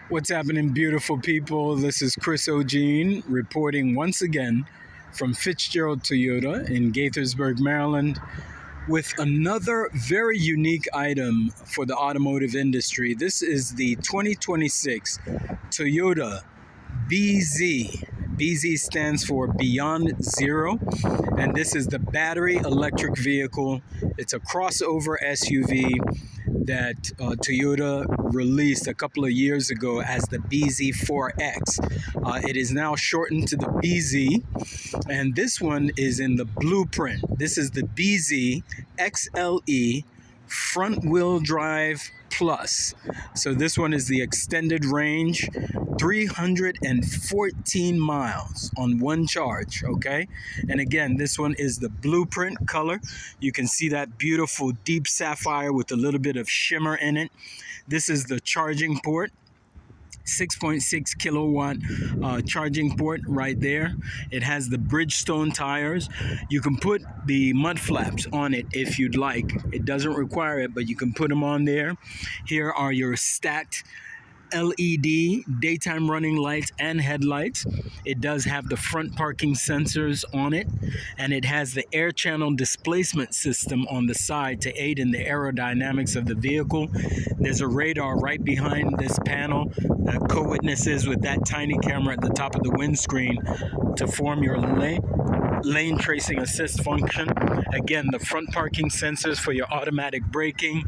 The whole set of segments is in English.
What's happening, beautiful people? This is Chris O'Gene reporting once again from Fitzgerald Toyota in Gaithersburg, Maryland, with another very unique item for the automotive industry. This is the 2026 Toyota BZ. BZ stands for Beyond Zero, and this is the battery electric vehicle. It's a crossover SUV that Toyota released a couple of years ago as the BZ4X. It is now shortened to the BZ, and this one is in the blueprint. This is the BZ XLE front-wheel drive Plus. So this one is the extended range, 314 miles on one charge, okay? And again, this one is the blueprint color. You can see that beautiful deep sapphire with a little bit of shimmer in it. This is the charging port. 6.6 kilowatt charging port right there. It has the Bridgestone tires. You can put the mud flaps on it if you'd like. It doesn't require it, but you can put them on there. Here are your stacked LED daytime running lights and headlights. It does have the front parking sensors on it, and it has the air channel displacement system on the side to aid in the aerodynamics of the vehicle. There's a radar right behind this panel that co-witnesses with that tiny camera at the top of the windscreen to form your lane tracing assist function. Again, the front parking sensors for your automatic braking.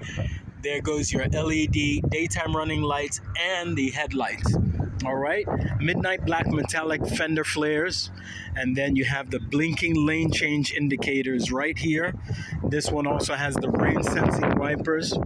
There goes your LED daytime running lights and the headlights. All right, midnight black metallic fender flares, and then you have the blinking lane change indicators right here. This one also has the rain sensing wipers.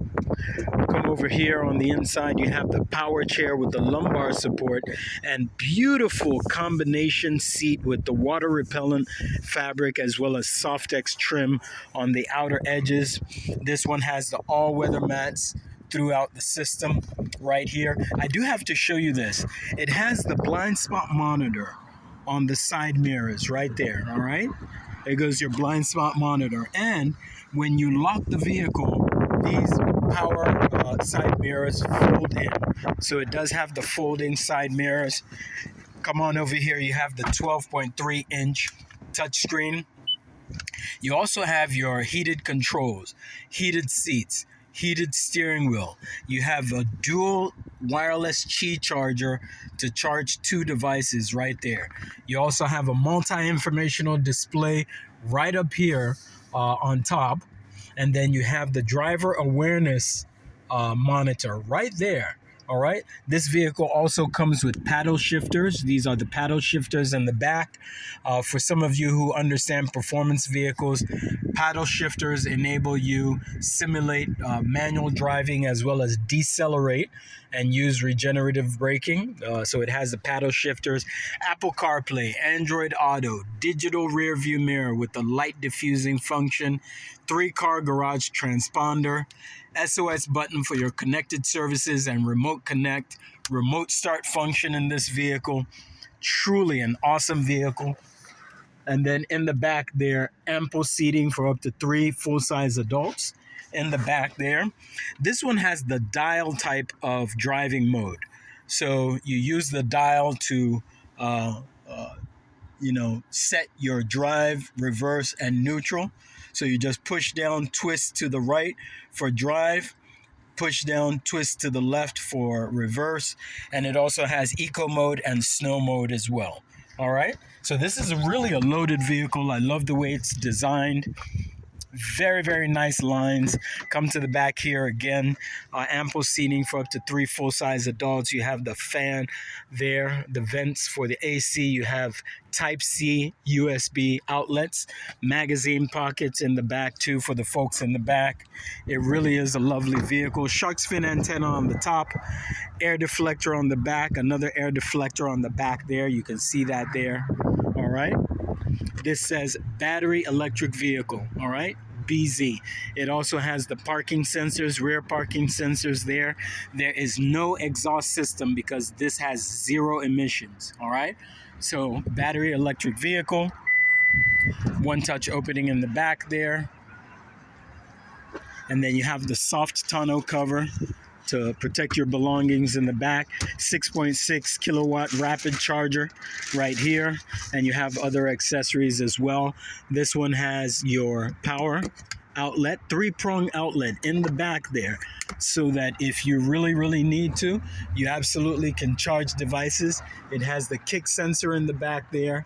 Come over here on the inside, you have the power chair with the lumbar support and beautiful combination seat with the water repellent fabric as well as Softex trim on the outer edges. This one has the all-weather mats throughout the system right here. I do have to show you this. It has the blind spot monitor on the side mirrors right there, all right? There goes your blind spot monitor. And when you lock the vehicle, these power side mirrors fold in. So it does have the folding side mirrors. Come on over here, you have the 12.3 inch touchscreen. You also have your heated controls, heated seats, heated steering wheel. You have a dual wireless Qi charger to charge two devices right there. You also have a multi-informational display right up here on top. And then you have the driver awareness monitor right there. All right. This vehicle also comes with paddle shifters. These are the paddle shifters in the back. For some of you who understand performance vehicles, paddle shifters enable you simulate manual driving as well as decelerate and use regenerative braking. So it has the paddle shifters, Apple CarPlay, Android Auto, digital rear view mirror with the light diffusing function, 3-car garage transponder, SOS button for your connected services and remote connect, remote start function in this vehicle. Truly an awesome vehicle. And then in the back there, ample seating for up to 3 full-size adults in the back there. This one has the dial type of driving mode. So you use the dial to set your drive, reverse, and neutral. So you just push down, twist to the right for drive, push down, twist to the left for reverse. And it also has eco mode and snow mode as well. All right. So this is really a loaded vehicle. I love the way it's designed. Very, very nice lines. Come to the back here again. Ample seating for up to 3 full-size adults. You have the fan there, the vents for the AC. You have Type-C USB outlets, magazine pockets in the back too for the folks in the back. It really is a lovely vehicle. Shark's fin antenna on the top, air deflector on the back, another air deflector on the back there. You can see that there. All right. This says battery electric vehicle, all right? BZ. It also has the parking sensors, rear parking sensors there. There is no exhaust system because this has 0 emissions, all right? So battery electric vehicle, one-touch opening in the back there. And then you have the soft tonneau cover to protect your belongings in the back. 6.6 kilowatt rapid charger right here, and you have other accessories as well. This one has your power outlet, 3-prong outlet in the back there, so that if you really need to, you absolutely can charge devices. It has the kick sensor in the back there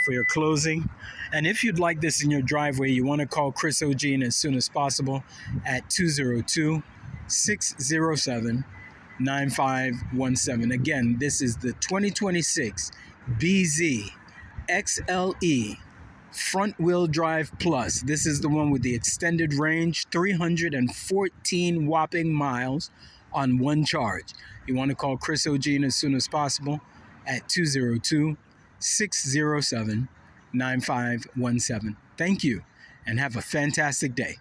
for your closing. And if you'd like this in your driveway, you want to call Chris O'Gene as soon as possible at 202-607-9517. Again, this is the 2026 BZ XLE front-wheel drive plus. This is the one with the extended range, 314 whopping miles on one charge. You want to call Chris O'Gene as soon as possible at 202-607-9517. Thank you, and have a fantastic day.